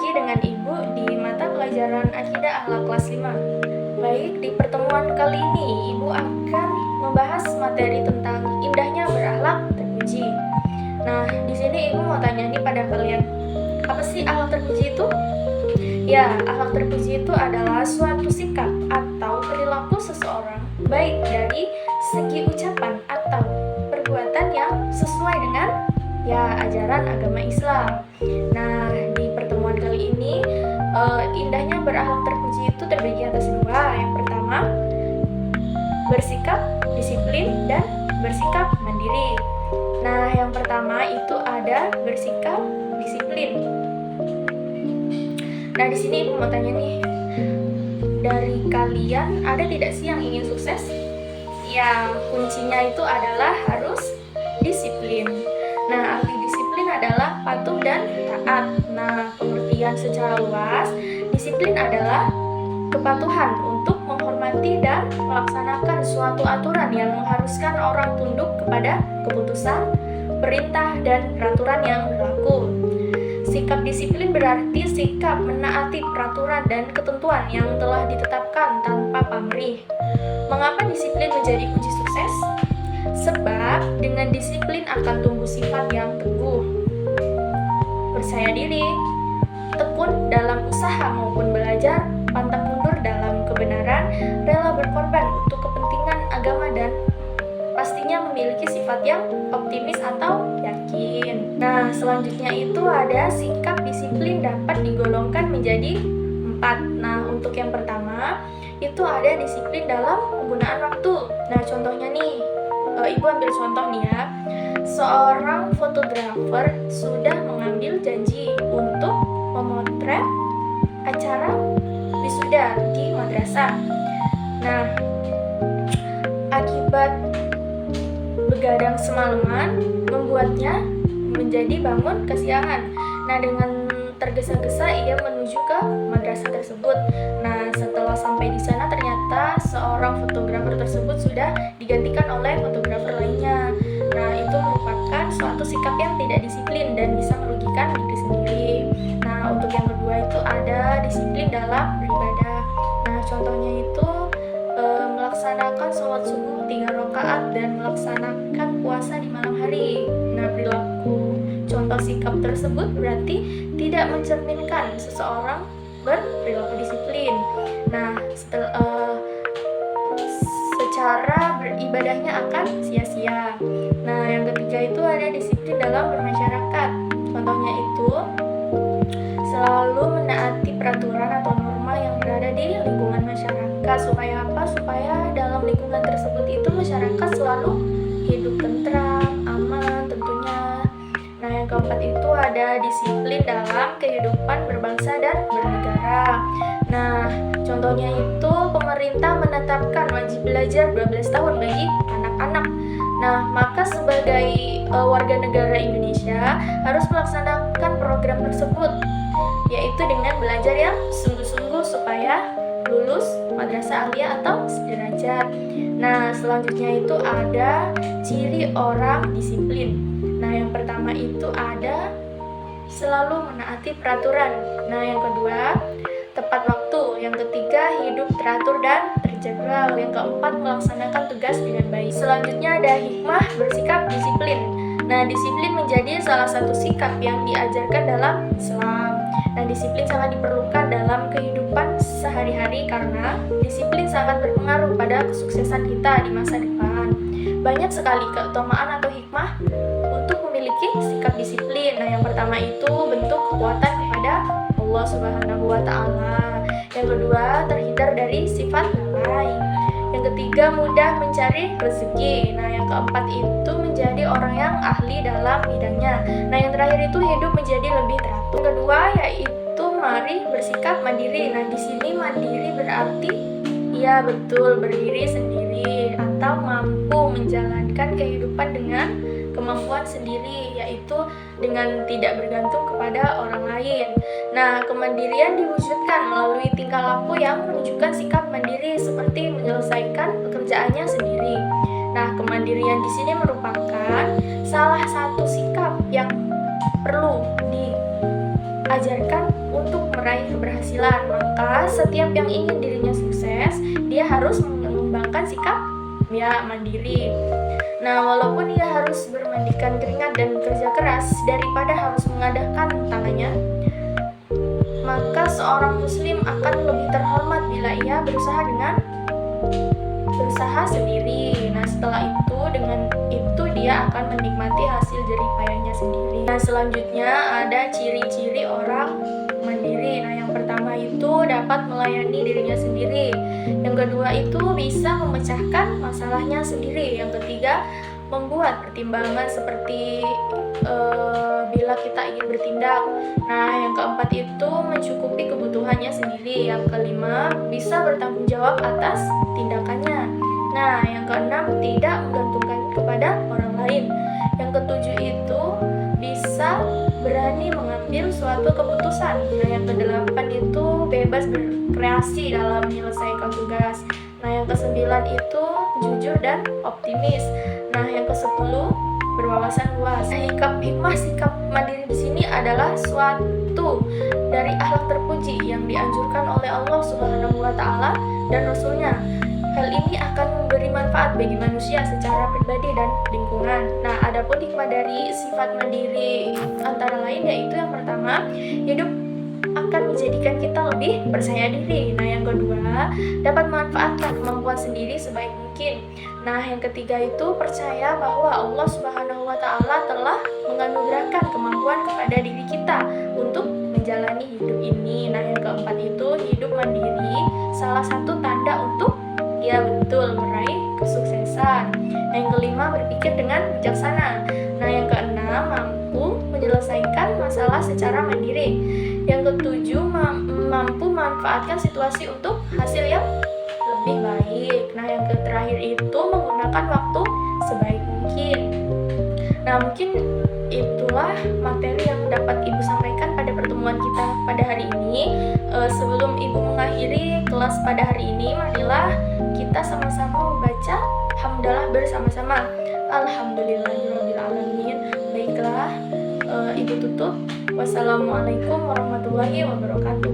lagi dengan Ibu di mata pelajaran Akidah Akhlak kelas 5. Baik, di pertemuan kali ini Ibu akan membahas materi tentang indahnya berakhlak terpuji. Nah, di sini Ibu mau tanya nih pada kalian, apa sih akhlak terpuji itu? Ya, akhlak terpuji itu adalah suatu sikap atau perilaku seseorang, baik dari segi ucapan atau perbuatan yang sesuai dengan ajaran agama Islam. Nah, di pertemuan kali ini indahnya berakhlak terpuji itu terbagi atas dua. Yang pertama, bersikap disiplin dan bersikap mandiri. Nah, yang pertama itu ada bersikap disiplin. Nah, di sini Ibu mau tanya nih, dari kalian ada tidak sih yang ingin sukses? Ya, kuncinya itu adalah harus disiplin. Nah, arti disiplin adalah patuh dan taat. Nah, pengertian secara luas, disiplin adalah kepatuhan untuk menghormati dan melaksanakan suatu aturan yang mengharuskan orang tunduk kepada keputusan, perintah, dan peraturan yang berlaku. Sikap disiplin berarti sikap menaati peraturan dan ketentuan yang telah ditetapkan tanpa pamrih. Mengapa disiplin menjadi kunci sukses? Sebab dengan disiplin akan tumbuh sifat yang teguh, percaya diri, tekun dalam usaha maupun belajar, pantang mundur dalam kebenaran, rela berkorban untuk kepentingan agama, dan pastinya memiliki sifat yang optimis atau yakin. Nah, selanjutnya itu ada sikap disiplin dapat digolongkan menjadi 4. Nah, untuk yang pertama itu ada disiplin dalam penggunaan waktu. Nah, contohnya nih, Ibu ambil contoh nih ya. Seorang fotografer sudah mengambil janji untuk memotret acara wisuda di madrasah. Nah, akibat begadang semalaman membuatnya menjadi bangun kesiangan. Nah, dengan tergesa-gesa ia menuju ke madrasah tersebut. Nah, setelah sampai di sana ternyata seorang fotografer tersebut sudah digantikan oleh fotografer lainnya. Nah, itu merupakan suatu sikap yang tidak disiplin dan bisa merugikan diri sendiri. Nah, untuk yang kedua itu ada disiplin dalam beribadah. Nah, contohnya itu melaksanakan sholat subuh 3 rakaat dan melaksanakan puasa di malam hari. Nah, perilaku contoh sikap tersebut berarti tidak mencerminkan seseorang berperilaku disiplin. Nah, secara beribadahnya akan sia-sia. Nah, yang ketiga itu ada disiplin dalam bermasyarakat. Contohnya itu selalu menaati peraturan atau norma yang berada di lingkungan masyarakat. Supaya apa? Supaya dalam lingkungan tersebut itu masyarakat selalu hidup tentram, aman tentunya. Nah, yang keempat itu ada disiplin dalam kehidupan berbangsa dan bernegara. Nah, contohnya itu pemerintah menetapkan wajib belajar 12 tahun bagi anak-anak. Nah, maka sebagai warga negara Indonesia harus melaksanakan program tersebut, yaitu dengan belajar yang sungguh-sungguh supaya lulus madrasah aliyah atau sederajat. Nah, selanjutnya itu ada ciri orang disiplin. Nah, yang pertama itu ada selalu menaati peraturan. Nah, yang kedua, tepat waktu. Yang ketiga, hidup teratur dan terjadwal. Yang keempat, melaksanakan tugas dengan baik. Selanjutnya ada hikmah bersikap disiplin. Nah, disiplin menjadi salah satu sikap yang diajarkan dalam Islam. Nah, disiplin sangat diperlukan dalam kehidupan sehari-hari karena disiplin sangat berpengaruh pada kesuksesan kita di masa depan. Banyak sekali keutamaan atau hikmah untuk memiliki sikap disiplin. Nah, yang pertama itu bentuk kekuatan kepada Allah Subhanahu wa Ta'ala. Yang kedua, terhindar dari sifat lalai. Yang ketiga, mudah mencari rezeki. Nah, yang keempat itu menjadi orang yang ahli dalam bidangnya. Nah, yang terakhir itu hidup menjadi lebih teratur. Yang kedua yaitu mari bersikap mandiri. Nah, di sini mandiri berarti ya betul berdiri sendiri atau mampu menjalankan kehidupan dengan kemampuan sendiri, yaitu dengan tidak bergantung kepada orang lain. Nah, kemandirian diwujudkan melalui tingkah laku yang menunjukkan sikap mandiri seperti menyelesaikan pekerjaannya sendiri. Nah, kemandirian di sini merupakan salah satu sikap yang perlu diajarkan untuk meraih keberhasilan. Maka setiap yang ingin dirinya sukses, dia harus mengembangkan sikap mandiri. Nah, walaupun ia harus bermandikan keringat dan bekerja keras daripada harus mengadahkan tangannya, maka seorang muslim akan lebih terhormat bila ia berusaha sendiri. Nah, setelah itu dengan itu dia akan menikmati hasil jerih payahnya sendiri. Nah, selanjutnya ada ciri-ciri orang mandiri. Nah, yang pertama itu dapat melayani dirinya sendiri. Yang kedua itu bisa memecahkan masalahnya sendiri. Yang ketiga, membuat pertimbangan seperti bila kita ingin bertindak. Nah, yang keempat itu mencukupi kebutuhannya sendiri. Yang kelima, bisa bertanggung jawab atas tindakannya. Nah, yang keenam, tidak menggantungkan kepada orang lain. Yang ketujuh itu bisa berani mengambil suatu keputusan. Nah, yang kedelapan itu bebas berkreasi dalam menyelesaikan tugas. Nah, yang kesembilan itu jujur dan optimis. Nah, yang kesepuluh berwawasan luas. Hikmah sikap mandiri di sini adalah suatu dari akhlak terpuji yang dianjurkan oleh Allah Subhanahu wa taala dan Rasulnya. Hal ini akan memberi manfaat bagi manusia secara pribadi dan lingkungan. Nah, adapun hikmah dari sifat mandiri antara lain yaitu yang pertama, hidup akan menjadikan kita lebih percaya diri. Nah, yang kedua, dapat memanfaatkan kemampuan sendiri sebaik mungkin. Nah, yang ketiga itu percaya bahwa Allah Subhanahu wa taala telah menganugerahkan kemampuan kepada diri kita untuk menjalani hidup ini. Nah, yang keempat itu hidup mandiri salah satu tanda untuk dia betul meraih kesuksesan. Nah, yang kelima berpikir dengan bijaksana. Nah, yang keenam mampu menyelesaikan masalah secara mandiri. Yang ketujuh mampu memanfaatkan situasi untuk hasil yang lebih baik. Nah, yang terakhir itu menggunakan waktu sebaik mungkin. Nah, mungkin itulah materi yang dapat Ibu sampaikan pada pertemuan kita pada hari ini. Sebelum Ibu mengakhiri kelas pada hari ini, marilah kita sama-sama membaca hamdalah bersama-sama. Alhamdulillahirrahmanirrahim. Baiklah, Ibu tutup. Wassalamualaikum warahmatullahi wabarakatuh.